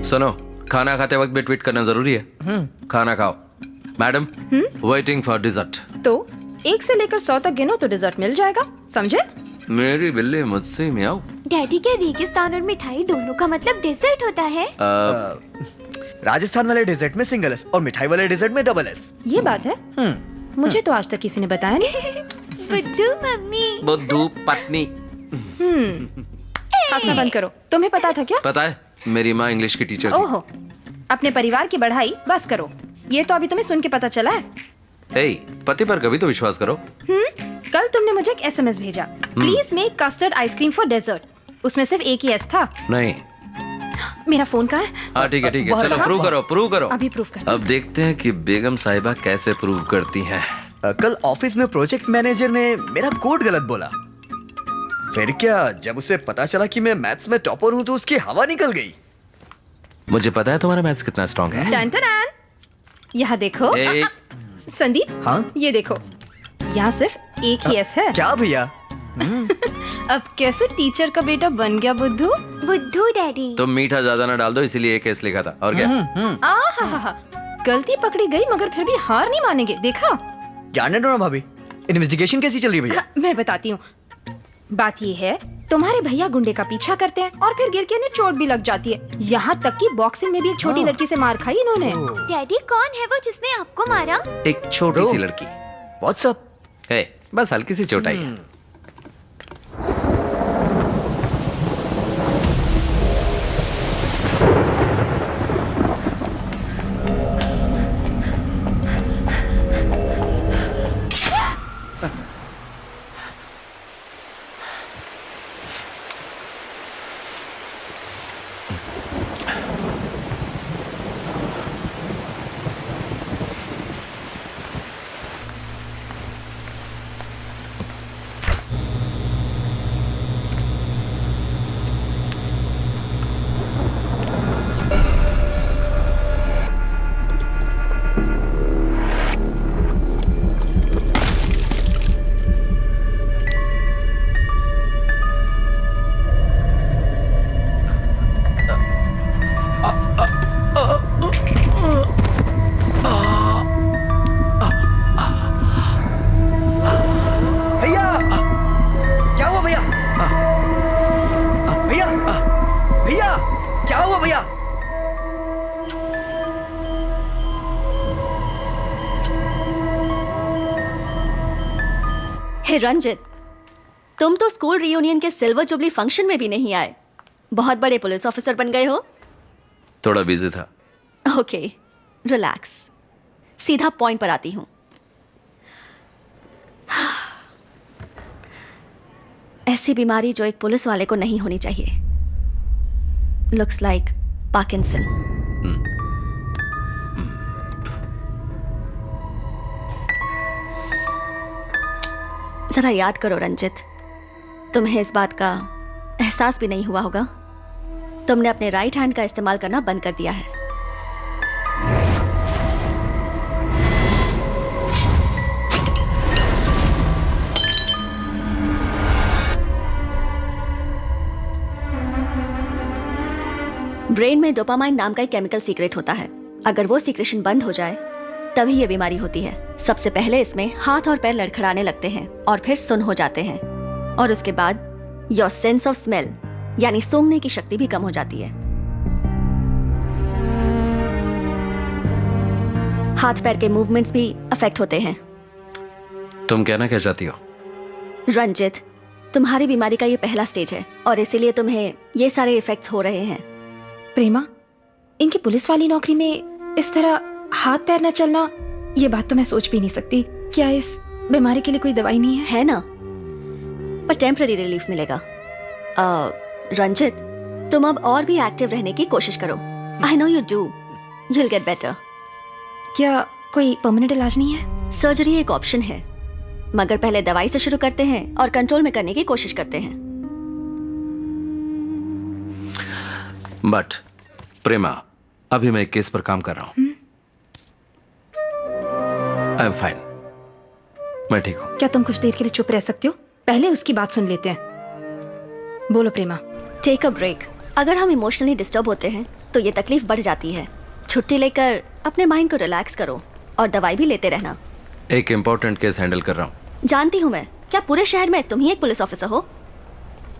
सुनो, खाना खाते वक्त भी ट्वीट करना जरूरी है। खाना खाओ। Madam, waiting for dessert. तो 1 से लेकर 100 तक गिनो तो डिजर्ट मिल जाएगा, समझे? मेरी बिल्ली मुझसे मियाऊ। डैडी, क्या रेगिस्तान और मिठाई दोनों का मतलब डेजर्ट होता है? राजस्थान वाले डेजर्ट में सिंगल एस और मिठाई वाले डेजर्ट में डबल एस। ये बात है? मुझे तो आज तक किसी ने बताया नहीं। बुद्धू मम्मी। बुद्धू पत्नी। हंसना बंद करो। तुम्हें पता था क्या? पता है, मेरी माँ इंग्लिश की टीचर थी। ओहो, अपने परिवार की बढ़ाई बस करो। ये तो अभी तुम्हें सुन के पता चला है। ए, पति पर कभी तो विश्वास करो। कल तुमने मुझे एक SMS भेजा, please make custard ice cream for dessert. उसमें सिर्फ एक ही एस था। नहीं। मेरा फोन कहाँ है? हाँ ठीक है, चलो प्रूव करो। अभी प्रूव करते हैं। अब देखते हैं कि बेगम साहिबा कैसे प्रूव करती हैं। कल ऑफिस में प्रोजेक्ट मैनेजर ने मेरा कोड गलत बोला। फिर क्या, जब उसे पता चला कि मैं मैथ्स में टॉपर हूँ तो उसकी हवा निकल गई। मुझे पता है तुम्हारा मैथ्स कितना स्ट्रांग है। टन टन टन। यहाँ देखो संदीप। हाँ? ये देखो, यहाँ सिर्फ एक ही एस है। क्या भैया? अब कैसे टीचर का बेटा बन गया बुद्धू? बुद्धू डैडी। तुम मीठा ज्यादा ना डाल दो, इसीलिए एक केस लिखा था। और क्या? आहा, गलती पकड़ी गई मगर फिर भी हार नहीं मानेंगे। देखा? जाने दो ना भाभी, इन्वेस्टिगेशन कैसी चल रही है भैया? मैं बताती हूँ। बात ये है, तुम्हारे भैया गुंडे का पीछा करते हैं और फिर गिर के इन्हें चोट भी लग जाती है। यहाँ तक कि बॉक्सिंग में भी एक छोटी लड़की से मार खाई इन्होंने। डैडी, कौन है वो जिसने आपको मारा? एक छोटी सी लड़की। व्हाट्सअप है, बस हल्की सी चोट आई है। रंजित, तुम तो स्कूल रियूनियन के सिल्वर जुबली फंक्शन में भी नहीं आए। बहुत बड़े पुलिस ऑफिसर बन गए हो। थोड़ा बिजी था। Okay, relax. सीधा पॉइंट पर आती हूँ। ऐसी बीमारी जो एक पुलिस वाले को नहीं होनी चाहिए। Looks like Parkinson. जरा याद करो रंजित, तुम्हें इस बात का एहसास भी नहीं हुआ होगा। तुमने अपने राइट हैंड का इस्तेमाल करना बंद कर दिया है। ब्रेन में डोपामाइन नाम का एक केमिकल सीक्रेट होता है। अगर वो सीक्रेशन बंद हो जाए तभी ये बीमारी होती है। सबसे पहले इसमें हाथ और पैर लड़खड़ाने लगते हैं और फिर सुन्न हो जाते हैं, और उसके बाद योर सेंस ऑफ स्मेल यानी सूंघने की शक्ति भी कम हो जाती है। हाथ पैर के मूवमेंट्स भी अफेक्ट होते हैं। तुम कहना क्या चाहती हो? रंजित, तुम्हारी बीमारी का ये पहला स्टेज है और इसीलिए तुम्हें ये सारे इफेक्ट्स हो रहे हैं। प्रेमा, इनकी पुलिस वाली नौकरी में इस तरह हाथ पैर न चलना, ये बात तो मैं सोच भी नहीं सकती। क्या इस बीमारी के लिए कोई दवाई नहीं है? है ना, पर टेम्पररी रिलीफ मिलेगा। रंजित, तुम अब और भी एक्टिव रहने की कोशिश करो। I know you do, you will get better. क्या कोई परमानेंट इलाज नहीं है? सर्जरी एक ऑप्शन है, मगर पहले दवाई से शुरू करते हैं और कंट्रोल में करने की कोशिश करते हैं। बट प्रेमा, अभी मैं एक केस पर काम कर रहा हूं। आई एम फाइन, मैं ठीक हूं। क्या तुम कुछ देर के लिए चुप रह सकते हो? पहले उसकी बात सुन लेते हैं। बोलो प्रेमा। Take a break. अगर हम इमोशनली डिस्टर्ब होते हैं तो ये तकलीफ बढ़ जाती है। छुट्टी लेकर अपने माइंड को रिलैक्स करो और दवाई भी लेते रहना। एक इम्पोर्टेंट केस हैंडल कर रहा हूँ। जानती हूँ मैं, क्या पूरे शहर में तुम ही एक पुलिस ऑफिसर हो?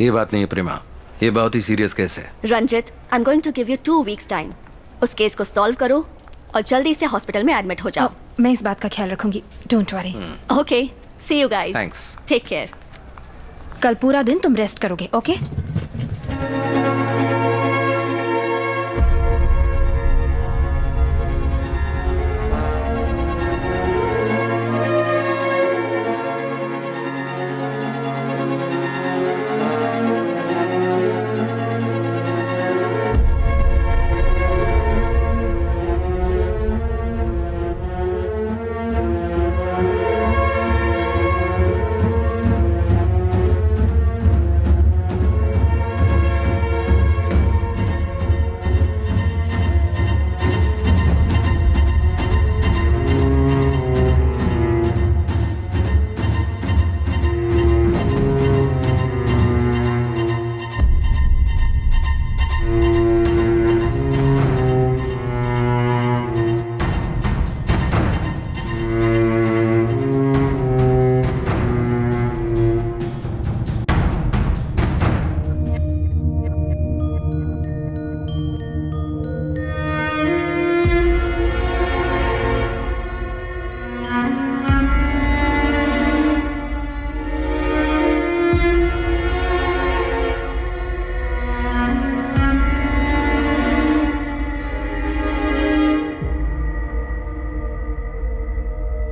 ये बात नहीं है प्रेमा, ये बहुत ही सीरियस केस है। Ranjit, I am going to give you 2 weeks time. उस केस को सॉल्व करो और जल्दी से हॉस्पिटल में एडमिट हो जाओ। मैं इस बात का ख्याल रखूंगी, don't worry. Okay, see you guys. Thanks. Take care. कल पूरा दिन तुम रेस्ट करोगे, ओके?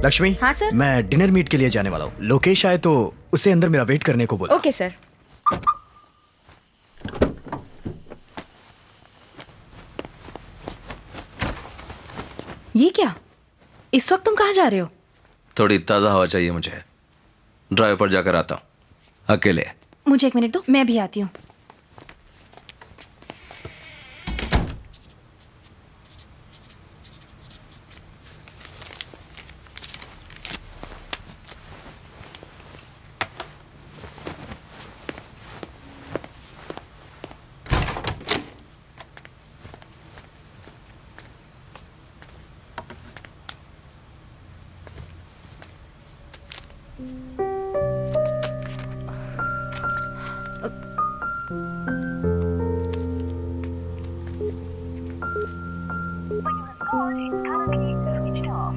लक्ष्मी, हाँ सर? मैं डिनर मीट के लिए जाने वाला हूँ। लोकेश आए तो उसे अंदर मेरा वेट करने को बोला। Okay sir. ये क्या? इस वक्त तुम कहाँ जा रहे हो? थोड़ी ताज़ा हवा चाहिए मुझे, ड्राइव पर जाकर आता हूँ अकेले। मुझे 1 मिनट दो, मैं भी आती हूँ।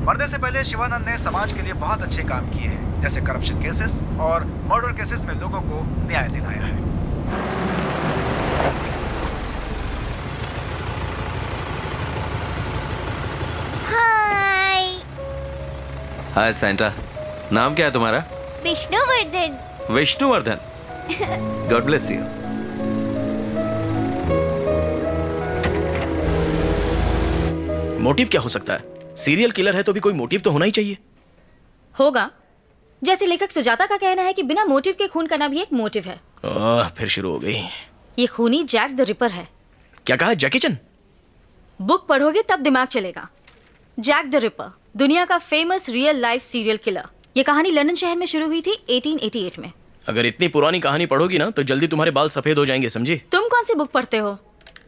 पर्दे से पहले शिवानंद ने समाज के लिए बहुत अच्छे काम किए हैं, जैसे करप्शन केसेस और मर्डर केसेस में लोगों को न्याय दिलाया है। हाय। हाय सैंटा, नाम क्या है तुम्हारा? Vishnuvardhana. Vishnuvardhana. God bless you. Motive क्या हो सकता है? सीरियल किलर है तो भी कोई मोटिव तो होना ही चाहिए। होगा। जैसे लेखक सुजाता का कहना है कि बिना मोटिव के खून करना भी एक मोटिव है। फिर शुरू हो गई। ये खूनी जैक द रिपर है। क्या कहा? जैकी चैन? बुक पढ़ोगे तब दिमाग चलेगा। जैक द रिपर, दुनिया का famous real life serial killer. ये कहानी लंदन शहर में शुरू हुई थी 1888 में। अगर इतनी पुरानी कहानी पढ़ोगी ना तो जल्दी तुम्हारे बाल सफेद हो जाएंगे, समझी? तुम कौन सी बुक पढ़ते हो?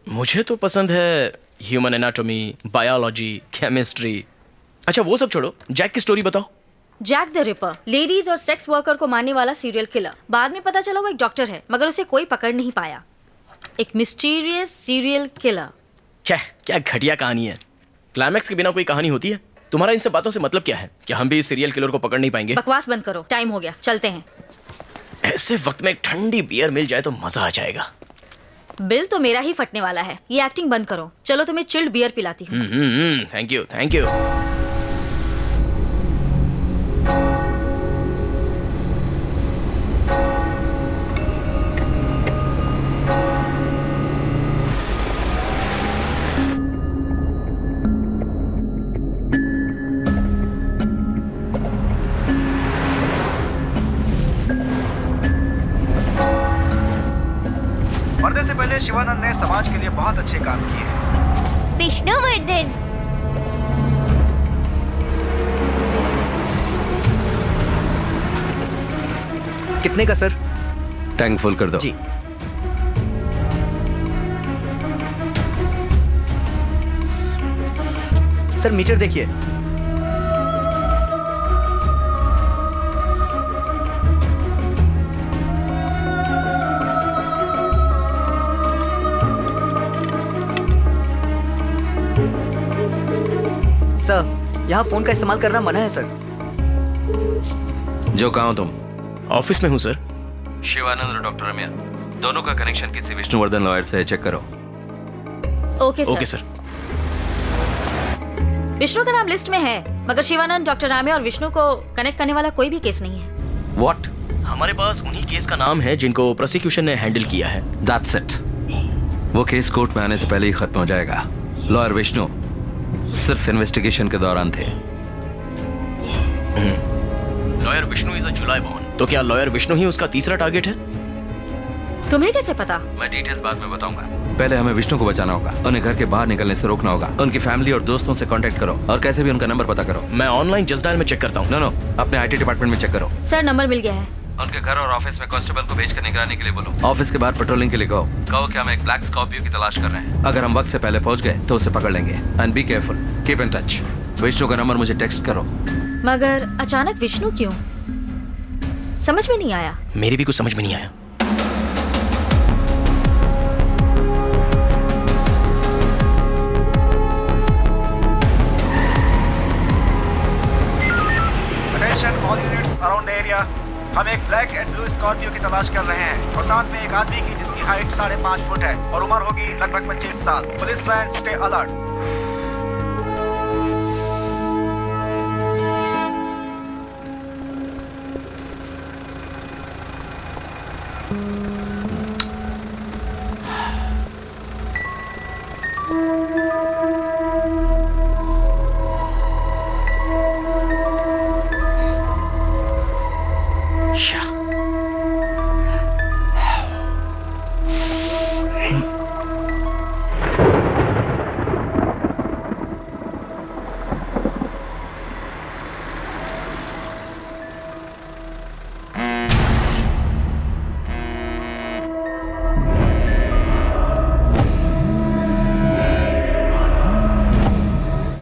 मुझे तो पसंद है ह्यूमन एनाटॉमी, बायोलॉजी, केमिस्ट्री। अच्छा वो सब छोड़ो, जैक की स्टोरी बताओ। जैक द रिपर लेडीज और सेक्स वर्कर को मारने वाला सीरियल किलर। बाद में पता चला वो एक डॉक्टर है, मगर उसे कोई पकड़ नहीं पाया। एक मिस्टीरियस सीरियल किलर। क्या घटिया कहानी है। क्लाइमैक्स के बिना कोई कहानी होती है? तुम्हारा इन सब बातों से मतलब क्या है? कि हम भी इस सीरियल किलर को पकड़ नहीं पाएंगे? बकवास बंद करो, टाइम हो गया, चलते हैं। ऐसे वक्त में एक ठंडी बियर मिल जाए तो मजा आ जाएगा। बिल तो मेरा ही फटने वाला है। ये एक्टिंग बंद करो, चलो तुम्हें चिल्ड बियर पिलाती हूँ। Thank you, thank you. पर्दे से पहले शिवानंद ने समाज के लिए बहुत अच्छे काम किए हैं। विष्णुवर्धन। कितने का सर? टैंक फुल कर दो। जी। सर मीटर देखिए। सर यहाँ फोन का इस्तेमाल करना मना है सर। जो कहा हो तुम? ऑफिस में हूँ सर। शिवानंद और डॉक्टर रम्या दोनों का कनेक्शन किसी विष्णुवर्धन लॉयर से है, चेक करो। Okay okay sir. Sir. Vishnu का नाम लिस्ट में है, मगर शिवानंद, डॉक्टर राम्या और विष्णु को कनेक्ट करने वाला कोई भी केस नहीं है। व्हाट? हमारे पास उन्हीं केस का नाम है जिनको प्रोसिक्यूशन ने हैंडल किया है। That's it. वो केस कोर्ट में आने से पहले ही खत्म हो जाएगा। लॉयर विष्णु सिर्फ इन्वेस्टिगेशन के दौरान थे। Lawyer Vishnu is a July born, तो क्या लॉयर विष्णु ही उसका तीसरा टारगेट है? तुम्हें कैसे पता? मैं डिटेल्स बाद में बताऊंगा। पहले हमें विष्णु को बचाना होगा, उन्हें घर के बाहर निकलने से रोकना होगा। उनकी फैमिली और दोस्तों से कांटेक्ट करो और कैसे भी उनका नंबर पता करो। मैं ऑनलाइन जस्ट डायल में चेक करता हूँ। नो, अपने आईटी डिपार्टमेंट में चेक करो। सर नंबर मिल गया है। उनके घर और ऑफिस में कांस्टेबल को भेजकर निगरानी के लिए बोलो। ऑफिस के बाहर पेट्रोलिंग के लिए कहो कि हम एक ब्लैक स्कॉर्पियो की तलाश कर रहे हैं। अगर हम वक्त से पहले पहुंच गए तो उसे पकड़ लेंगे। And be careful, keep in touch. Vishnu का नंबर मुझे टेक्स्ट करो। मगर अचानक विष्णु क्यों? समझ में नहीं आया। मेरी भी कुछ समझ में नहीं आया। Attention all units around the area. हम एक ब्लैक एंड ब्लू स्कॉर्पियो की तलाश कर रहे हैं और साथ में एक आदमी की जिसकी हाइट 5.5 फुट है और उम्र होगी लगभग 25 साल। Police van, stay alert. Sure.